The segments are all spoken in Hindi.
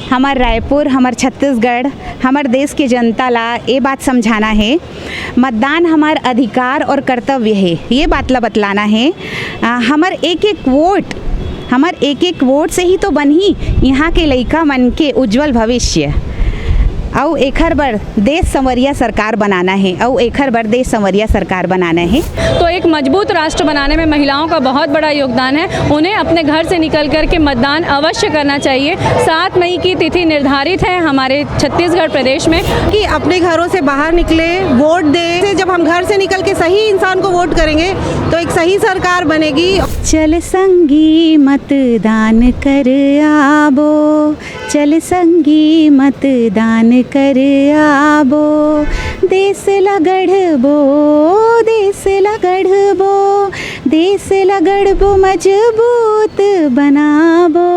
हमार रायपुर, हमार छत्तीसगढ़, हमार देश के जनता ला ये बात समझाना है, मतदान हमार अधिकार और कर्तव्य है, ये बात ला बतलाना है। हमार एक एक वोट से ही तो बनही यहाँ के लइका मन के उज्जवल भविष्य। और एखर बर देश संवरिया सरकार बनाना है, तो एक मजबूत राष्ट्र बनाने में महिलाओं का बहुत बड़ा योगदान है। उन्हें अपने घर से निकल कर के मतदान अवश्य करना चाहिए। 7 मई की तिथि निर्धारित है हमारे छत्तीसगढ़ प्रदेश में कि अपने घरों से बाहर निकले, वोट दे। जब हम घर से निकल के सही इंसान को वोट करेंगे तो एक सही सरकार बनेगी। चल संगी मतदान कर आबो, चल संगी मतदान कर आबो, देश ला गढ़बो, देश ला गढ़बो, देश ला गढ़बो, मजबूत बनाबो।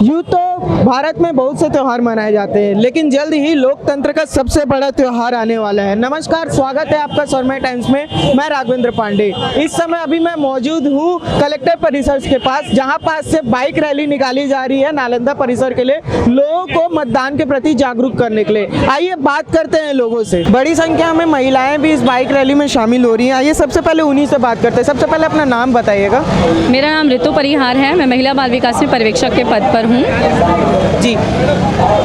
यूँ तो भारत में बहुत से त्यौहार मनाए जाते हैं, लेकिन जल्द ही लोकतंत्र का सबसे बड़ा त्यौहार आने वाला है। नमस्कार, स्वागत है आपका स्वर्णमय टाइम्स में। मैं राघवेंद्र पांडे। इस समय अभी मैं मौजूद हूँ कलेक्टर परिसर के पास, जहाँ पास से बाइक रैली निकाली जा रही है नालंदा परिसर के लिए, लोगों को मतदान के प्रति जागरूक करने के लिए। आइए बात करते हैं लोगों से। बड़ी संख्या में महिलाएं भी इस बाइक रैली में शामिल हो रही हैं। आइए सबसे पहले उन्हीं से बात करते हैं। सबसे पहले अपना नाम बताइएगा। मेरा नाम ऋतु परिहार है, मैं महिला बाल विकास में पर्यवेक्षक के पद पर हूँ। जी,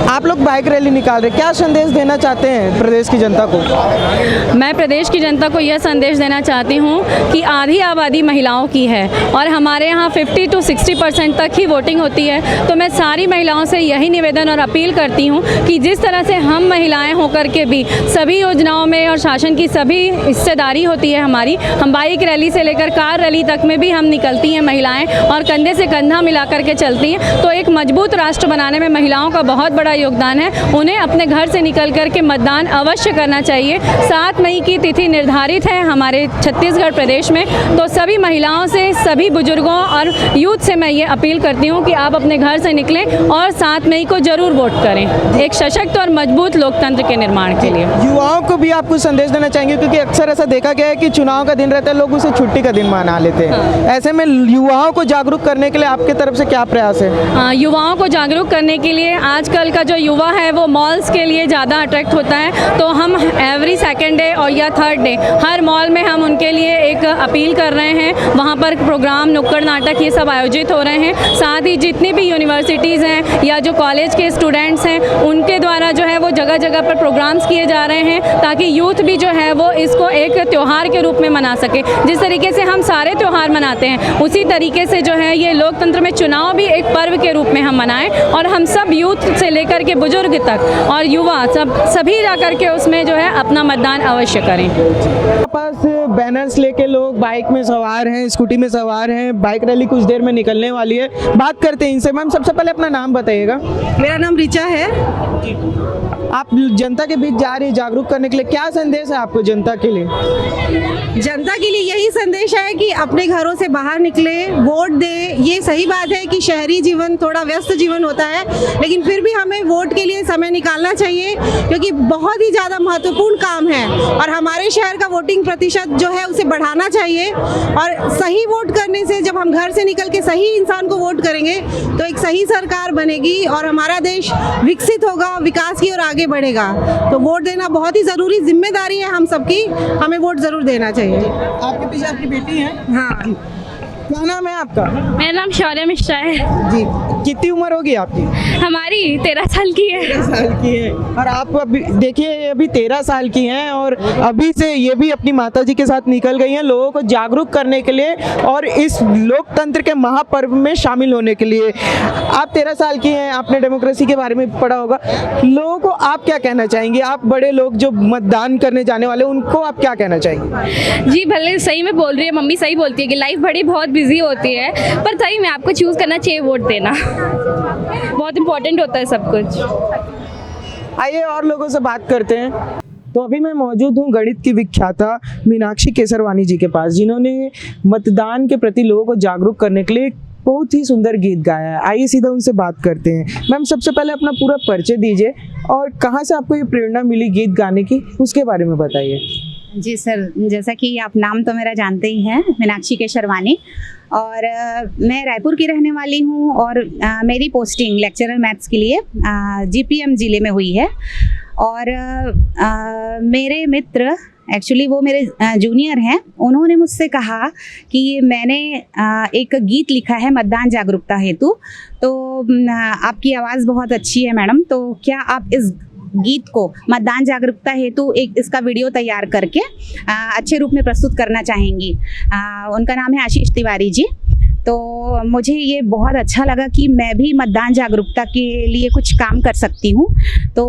आप लोग बाइक रैली निकाल रहे हैं, क्या संदेश देना चाहते हैं प्रदेश की जनता को? मैं प्रदेश की जनता को यह संदेश देना चाहती हूँ कि आधी आबादी महिलाओं की है और हमारे यहाँ 50 to 60% तक ही वोटिंग होती है। तो मैं सारी महिलाओं से यही निवेदन और अपील करती हूँ कि जिस तरह से हम महिलाएं होकर के भी सभी योजनाओं में और शासन की सभी हिस्सेदारी होती है हमारी, हम बाइक रैली से लेकर कार रैली तक में भी हम निकलती हैं महिलाएं और कंधे से कंधा मिला करके चलती हैं। तो एक मजबूत राष्ट्र बनाने में महिलाओं का बहुत बड़ा योगदान है। उन्हें अपने घर से निकल कर के मतदान अवश्य करना चाहिए। 7 मई की तिथि निर्धारित है हमारे छत्तीसगढ़ प्रदेश में। तो सभी महिलाओं से, सभी बुजुर्गों और यूथ से मैं ये अपील करती हूँ कि आप अपने घर से निकलें और 7 मई को जरूर वोट करें, एक सशक्त और मजबूत लोकतंत्र के निर्माण के लिए। युवाओं को भी आप कुछ संदेश देना चाहेंगे, क्योंकि अक्सर ऐसा देखा गया है कि चुनाव का दिन रहता है, लोग उसे छुट्टी का दिन मना लेते हैं। ऐसे में युवाओं को जागरूक करने के लिए आपकी तरफ से क्या प्रयास है? युवाओं को जागरूक करने के लिए आजकल का जो युवा है वो मॉल्स के लिए ज़्यादा अट्रैक्ट होता है। तो हम एवरी सेकेंड डे और या थर्ड डे हर मॉल में हम उनके लिए एक अपील कर रहे हैं। वहाँ पर प्रोग्राम, नुक्कड़ नाटक ये सब आयोजित हो रहे हैं। साथ ही जितनी भी यूनिवर्सिटीज़ हैं या जो कॉलेज के स्टूडेंट्स हैं, उनके द्वारा जो है वो जगह जगह पर प्रोग्राम्स किए जा रहे हैं ताकि यूथ भी जो है वो इसको एक त्यौहार के रूप में मना सके। जिस तरीके से हम सारे त्यौहार मनाते हैं, उसी तरीके से जो है ये लोकतंत्र में चुनाव भी एक पर्व के रूप में हम मनाएं और हम सब यूथ से लेकर के बुजुर्ग तक और युवा सभी जा करके उसमें जो है अपना मतदान अवश्य करें। पास बैनर्स लेके लोग बाइक में सवार हैं, स्कूटी में सवार हैं। बाइक रैली कुछ देर में निकलने वाली है, बात करते हैं इनसे। मैम, सबसे पहले अपना नाम बताइएगा। मेरा नाम ऋचा है। आप जनता के बीच जा रही है जागरूक करने के लिए, क्या संदेश है आपको जनता के लिए? जनता के लिए यही संदेश है कि अपने घरों से बाहर निकले, वोट दे। ये सही बात है कि शहरी जीवन थोड़ा व्यस्त जीवन होता है, लेकिन फिर भी हमें वोट के लिए समय निकालना चाहिए, क्योंकि बहुत ही ज़्यादा महत्वपूर्ण काम है और हमारे शहर का वोटिंग प्रतिशत जो है उसे बढ़ाना चाहिए। और सही वोट करने से, जब हम घर से निकल के सही इंसान को वोट करेंगे तो एक सही सरकार बनेगी और हमारा देश विकसित होगा, विकास की ओर आगे बढ़ेगा। तो वोट देना बहुत ही ज़रूरी जिम्मेदारी है हम सबकी, हमें वोट ज़रूर देना चाहिए। आपके पीछे आपकी बेटी है? हाँ। क्या नाम है आपका? मेरा नाम शौर्य मिश्रा है। जी, कितनी उम्र होगी आपकी? हमारी 13 साल की है। 13 साल की है। और आप अभी देखिए, अभी 13 साल की हैं और अभी से ये भी अपनी माताजी के साथ निकल गई हैं लोगों को जागरूक करने के लिए और इस लोकतंत्र के महापर्व में शामिल होने के लिए। आप 13 साल की हैं, आपने डेमोक्रेसी के बारे में पढ़ा होगा। लोगों को आप क्या कहना चाहेंगे? आप बड़े लोग जो मतदान करने जाने वाले, उनको आप क्या कहना चाहेंगे? जी, भले सही में बोल रही है, मम्मी सही बोलती है कि लाइफ बड़ी बहुत बिजी होती है, पर सही में आपको चूज़ करना चाहिए वोट देना। बहुत इंपॉर्टेंट होता है सब कुछ। आइए और लोगों से बात करते हैं। तो अभी मैं मौजूद हूँ गणित की विख्याता मीनाक्षी केसरवानी जी के पास, जिन्होंने मतदान के प्रति लोगों को जागरूक करने के लिए बहुत ही सुंदर गीत गाया है। आइए सीधा उनसे बात करते हैं। मैम, सबसे पहले अपना पूरा परिचय दीजिए और कहाँ से आपको ये प्रेरणा मिली गीत गाने की, उसके बारे में बताइए। जी सर, जैसा कि आप नाम तो मेरा जानते ही हैं, मीनाक्षी केशरवानी, और मैं रायपुर की रहने वाली हूँ और मेरी पोस्टिंग लेक्चरर मैथ्स के लिए जीपीएम ज़िले में हुई है। और मेरे मित्र, एक्चुअली वो मेरे जूनियर हैं, उन्होंने मुझसे कहा कि मैंने एक गीत लिखा है मतदान जागरूकता हेतु, तो आपकी आवाज़ बहुत अच्छी है मैडम, तो क्या आप इस गीत को मतदान जागरूकता हेतु एक इसका वीडियो तैयार करके अच्छे रूप में प्रस्तुत करना चाहेंगी। उनका नाम है आशीष तिवारी जी। तो मुझे ये बहुत अच्छा लगा कि मैं भी मतदान जागरूकता के लिए कुछ काम कर सकती हूँ। तो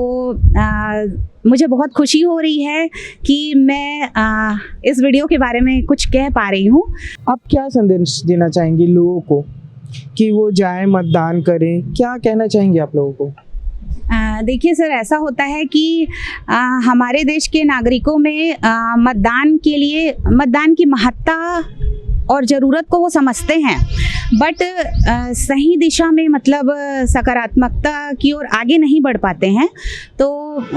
मुझे बहुत खुशी हो रही है कि मैं इस वीडियो के बारे में कुछ कह पा रही हूँ। आप क्या संदेश देना चाहेंगी लोगों को कि वो जाएं मतदान करें, क्या कहना चाहेंगे आप लोगों को? देखिए सर, ऐसा होता है कि हमारे देश के नागरिकों में मतदान के लिए मतदान की महत्ता और ज़रूरत को वो समझते हैं, बट सही दिशा में मतलब सकारात्मकता की ओर आगे नहीं बढ़ पाते हैं। तो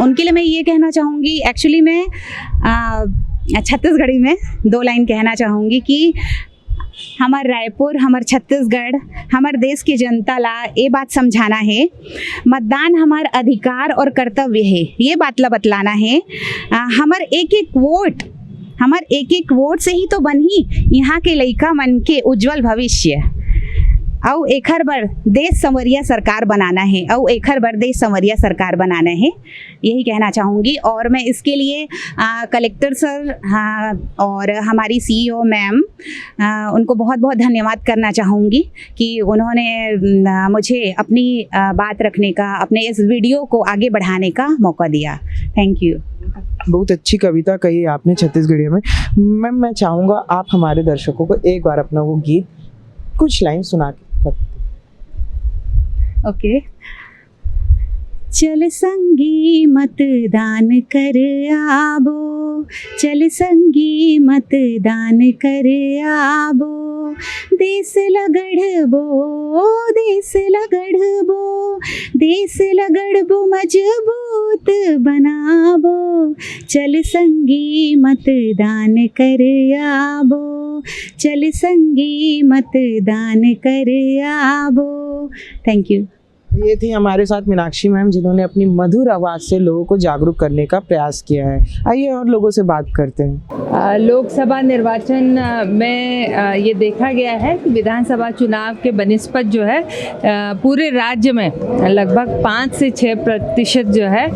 उनके लिए मैं ये कहना चाहूँगी, एक्चुअली मैं छत्तीसगढ़ी में 2 लाइन कहना चाहूँगी कि हमार रायपुर, हमार छत्तीसगढ़, हमार देश की जनता ला ये बात समझाना है, मतदान हमार अधिकार और कर्तव्य है, ये बात ला बतलाना है। हमार एक एक वोट से ही तो बनी यहाँ के लइका मन के उज्जवल भविष्य। और एखर बर देश संवरिया सरकार बनाना है, यही कहना चाहूँगी। और मैं इसके लिए कलेक्टर सर और हमारी सीईओ मैम, उनको बहुत बहुत धन्यवाद करना चाहूँगी कि उन्होंने मुझे अपनी बात रखने का, अपने इस वीडियो को आगे बढ़ाने का मौका दिया। Thank you. बहुत अच्छी कविता कही आपने छत्तीसगढ़ी में। मैम, मैं चाहूँगा आप हमारे दर्शकों को एक बार अपना वो गीत कुछ लाइन सुना के। ओके। चल संगी मतदान कर आबो, चल संगी मतदान कर आबो, देश लगढ़बो, देश लगढ़बो, देश लगढ़बो मजबूत बनाबो, चल संगी मतदान कर आबो, चल संगी मतदान कर आबो। Thank you. ये थी हमारे साथ मीनाक्षी मैम, जिन्होंने अपनी मधुर आवाज़ से लोगों को जागरूक करने का प्रयास किया है। आइए और लोगों से बात करते हैं। लोकसभा निर्वाचन में ये देखा गया है कि विधानसभा चुनाव के बनिस्पत जो है पूरे राज्य में लगभग 5 से 6% जो है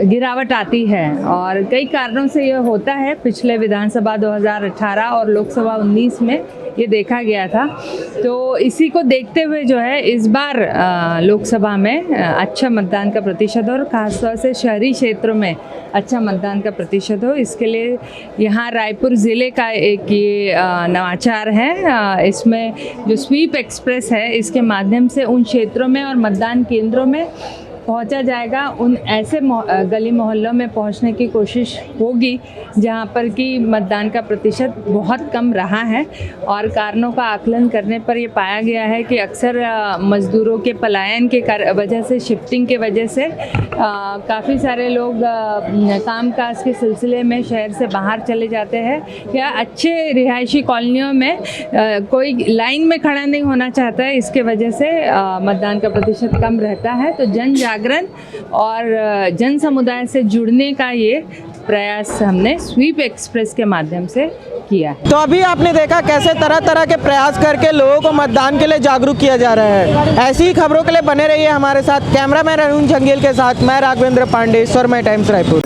गिरावट आती है, और कई कारणों से ये होता है। पिछले विधानसभा 2018 और लोकसभा 19 में ये देखा गया था। तो इसी को देखते हुए जो है इस बार लोकसभा में अच्छा मतदान का प्रतिशत और खासतौर से शहरी क्षेत्रों में अच्छा मतदान का प्रतिशत हो, इसके लिए यहाँ रायपुर ज़िले का एक ये नवाचार है। इसमें जो स्वीप एक्सप्रेस है, इसके माध्यम से उन क्षेत्रों में और मतदान केंद्रों में पहुंचा जाएगा। उन ऐसे गली मोहल्लों में पहुंचने की कोशिश होगी जहां पर कि मतदान का प्रतिशत बहुत कम रहा है, और कारणों का आकलन करने पर ये पाया गया है कि अक्सर मज़दूरों के पलायन के वजह से, शिफ्टिंग के वजह से काफ़ी सारे लोग कामकाज के सिलसिले में शहर से बाहर चले जाते हैं, या अच्छे रिहायशी कॉलोनियों में कोई लाइन में खड़ा नहीं होना चाहता है, इसके वजह से मतदान का प्रतिशत कम रहता है। तो जन जागरण और जन समुदाय से जुड़ने का ये प्रयास हमने स्वीप एक्सप्रेस के माध्यम से किया है। तो अभी आपने देखा कैसे तरह तरह के प्रयास करके लोगों को मतदान के लिए जागरूक किया जा रहा है। ऐसी ही खबरों के लिए बने रहिए हमारे साथ। कैमरामैन अरुण जंगील के साथ मैं राघवेंद्र पांडे, स्वरमय टाइम्स रायपुर।